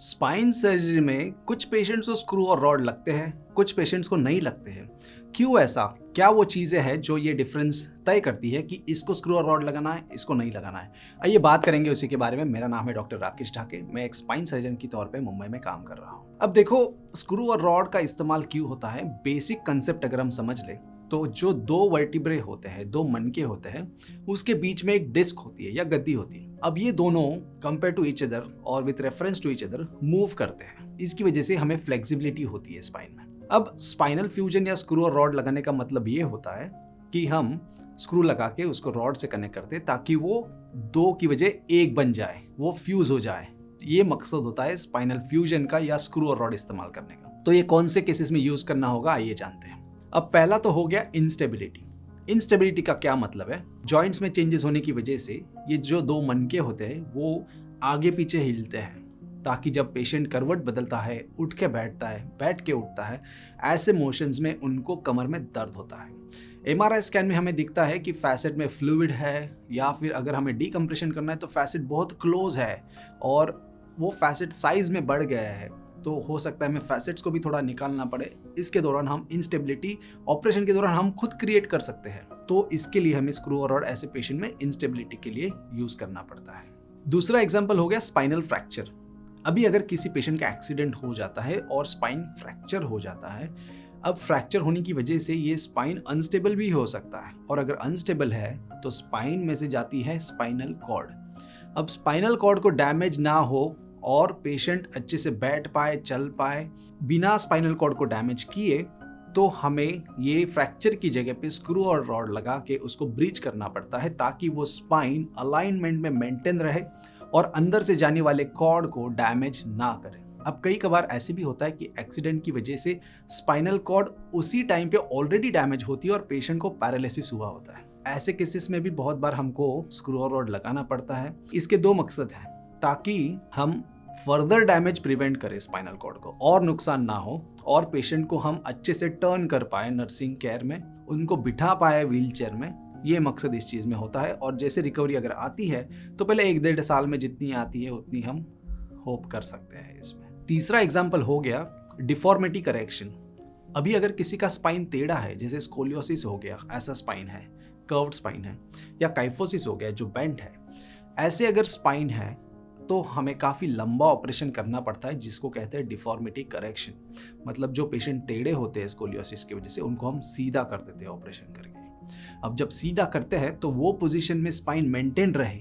Spine surgery में कुछ patients को स्क्रू और रॉड लगते हैं, कुछ पेशेंट्स को नहीं लगते हैं। क्यों ऐसा? क्या वो चीज़ें हैं जो ये डिफरेंस तय करती है कि इसको स्क्रू और रॉड लगाना है, इसको नहीं लगाना है? आइए बात करेंगे उसी के बारे में। मेरा नाम है डॉक्टर राकेश ढाके। मैं एक स्पाइन सर्जन के तौर पे मुंबई में काम कर रहा हूँ। अब देखो, स्क्रू और रॉड का इस्तेमाल क्यों होता है, बेसिक कंसेप्ट अगर हम समझ लें तो जो दो वर्टिब्रे होते हैं, दो मनके होते हैं, उसके बीच में एक डिस्क होती है या गद्दी होती है। अब ये दोनों कंपेयर टू ईच अदर और with reference to each other move करते हैं। इसकी वजह से हमें फ्लेक्सिबिलिटी होती है स्पाइन में। अब स्पाइनल फ्यूजन या स्क्रू और रॉड लगाने का मतलब ये होता है कि हम स्क्रू लगा के उसको रॉड से कनेक्ट करते हैं ताकि वो दो की वजह एक बन जाए, वो फ्यूज हो जाए। ये मकसद होता है स्पाइनल फ्यूजन का या स्क्रू और रॉड इस्तेमाल करने का। तो ये कौन से केसेस में यूज करना होगा, आइए जानते हैं। अब पहला तो हो गया इंस्टेबिलिटी। इंस्टेबिलिटी का क्या मतलब है? जॉइंट्स में चेंजेस होने की वजह से ये जो दो मनके होते हैं वो आगे पीछे हिलते हैं ताकि जब पेशेंट करवट बदलता है, उठ के बैठता है, बैठ के उठता है, ऐसे मोशंस में उनको कमर में दर्द होता है। MRI स्कैन में हमें दिखता है कि फैसेट में फ्लूइड है, या फिर अगर हमें डीकम्प्रेशन करना है तो फैसेट बहुत क्लोज है और वो फैसेट साइज में बढ़ गया है, तो हो सकता है हमें फैसेट्स को भी थोड़ा निकालना पड़े। इसके दौरान हम इंस्टेबिलिटी ऑपरेशन के दौरान हम खुद क्रिएट कर सकते हैं, तो इसके लिए हमें स्क्रू और रॉड ऐसे पेशेंट में इंस्टेबिलिटी के लिए यूज करना पड़ता है। दूसरा एग्जांपल हो गया स्पाइनल फ्रैक्चर। अभी अगर किसी पेशेंट का एक्सीडेंट हो जाता है और स्पाइन फ्रैक्चर हो जाता है, अब फ्रैक्चर होने की वजह से ये स्पाइन अनस्टेबल भी हो सकता है, और अगर अनस्टेबल है तो स्पाइन में से जाती है स्पाइनल कॉर्ड। अब स्पाइनल कॉर्ड को डैमेज ना हो और पेशेंट अच्छे से बैठ पाए, चल पाए बिना स्पाइनल कॉर्ड को डैमेज किए, तो हमें ये फ्रैक्चर की जगह पे स्क्रू और रॉड लगा के उसको ब्रीच करना पड़ता है ताकि वो स्पाइन अलाइनमेंट में मेंटेन रहे और अंदर से जाने वाले कॉर्ड को डैमेज ना करे। अब कई कबार ऐसे भी होता है कि एक्सीडेंट की वजह से स्पाइनल कॉर्ड उसी टाइम पे ऑलरेडी डैमेज होती है और पेशेंट को पैरालिसिस हुआ होता है। ऐसे केसेस में भी बहुत बार हमको स्क्रू और रॉड लगाना पड़ता है। इसके दो मकसद हैं, ताकि हम फर्दर डैमेज प्रिवेंट करें स्पाइनल कॉर्ड को और नुकसान ना हो, और पेशेंट को हम अच्छे से टर्न कर पाए नर्सिंग केयर में, उनको बिठा पाए व्हील चेयर में। ये मकसद इस चीज़ में होता है। और जैसे रिकवरी अगर आती है तो पहले 1-1.5 साल में जितनी आती है उतनी हम होप कर सकते हैं इसमें। तीसरा एग्जाम्पल हो गया डिफॉर्मिटी करेक्शन। अभी अगर किसी का स्पाइन टेढ़ा है, जैसे स्कोलियोसिस हो गया, ऐसा स्पाइन है, कर्व्ड स्पाइन है, या काइफोसिस हो गया जो बेंट है, ऐसे अगर स्पाइन है तो हमें काफ़ी लंबा ऑपरेशन करना पड़ता है जिसको कहते हैं डिफॉर्मिटी करेक्शन। मतलब जो पेशेंट टेढ़े होते हैं स्कोलियोसिस की वजह से, उनको हम सीधा कर देते हैं ऑपरेशन करके। अब जब सीधा करते हैं तो वो पोजीशन में स्पाइन मेंटेन रहे,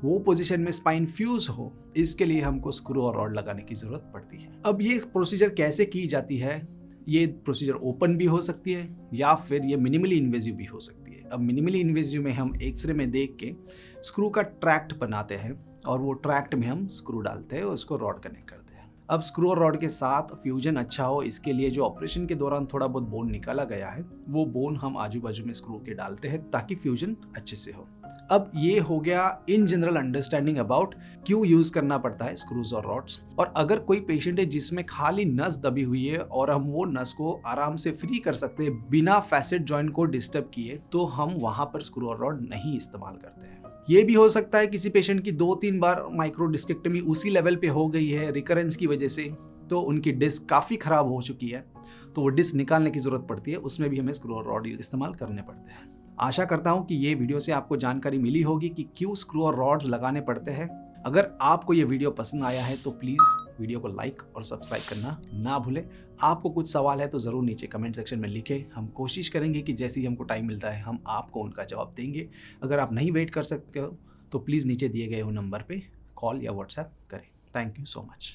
वो पोजीशन में स्पाइन फ्यूज हो, इसके लिए हमको स्क्रू और रॉड लगाने की जरूरत पड़ती है। अब ये प्रोसीजर कैसे की जाती है? ये प्रोसीजर ओपन भी हो सकती है या फिर ये मिनिमली इन्वेजिव भी हो सकती है। अब मिनिमली इन्वेजिव में हम एक्सरे में देख के स्क्रू का ट्रैक्ट बनाते हैं और वो ट्रैक्ट में हम स्क्रू डालते हैं और उसको रॉड कनेक्ट करते हैं। अब स्क्रू और रॉड के साथ फ्यूजन अच्छा हो, इसके लिए जो ऑपरेशन के दौरान थोड़ा बहुत बोन निकाला गया है, वो बोन हम आजू बाजू में स्क्रू के डालते हैं ताकि फ्यूजन अच्छे से हो। अब ये हो गया इन जनरल अंडरस्टैंडिंग अबाउट क्यों यूज करना पड़ता है स्क्रूज और रॉड्स। और अगर कोई पेशेंट है जिसमें खाली नस दबी हुई है और हम वो नस को आराम से फ्री कर सकते हैं बिना फैसेट जॉइंट को डिस्टर्ब किए, तो हम वहां पर स्क्रू और रॉड नहीं इस्तेमाल करते हैं। ये भी हो सकता है किसी पेशेंट की 2-3 बार माइक्रो डिस्केक्टमी उसी लेवल पे हो गई है रिकरेंस की वजह से, तो उनकी डिस्क काफ़ी ख़राब हो चुकी है, तो वो डिस्क निकालने की ज़रूरत पड़ती है, उसमें भी हमें स्क्रू और रॉड इस्तेमाल करने पड़ते हैं। आशा करता हूँ कि ये वीडियो से आपको जानकारी मिली होगी कि क्यों स्क्रू और रॉड्स लगाने पड़ते हैं। अगर आपको ये वीडियो पसंद आया है तो प्लीज़ वीडियो को लाइक और सब्सक्राइब करना ना भूलें। आपको कुछ सवाल है तो ज़रूर नीचे कमेंट सेक्शन में लिखें। हम कोशिश करेंगे कि जैसे ही हमको टाइम मिलता है हम आपको उनका जवाब देंगे। अगर आप नहीं वेट कर सकते हो तो प्लीज़ नीचे दिए गए हो नंबर पे कॉल या व्हाट्सएप करें। Thank you so much.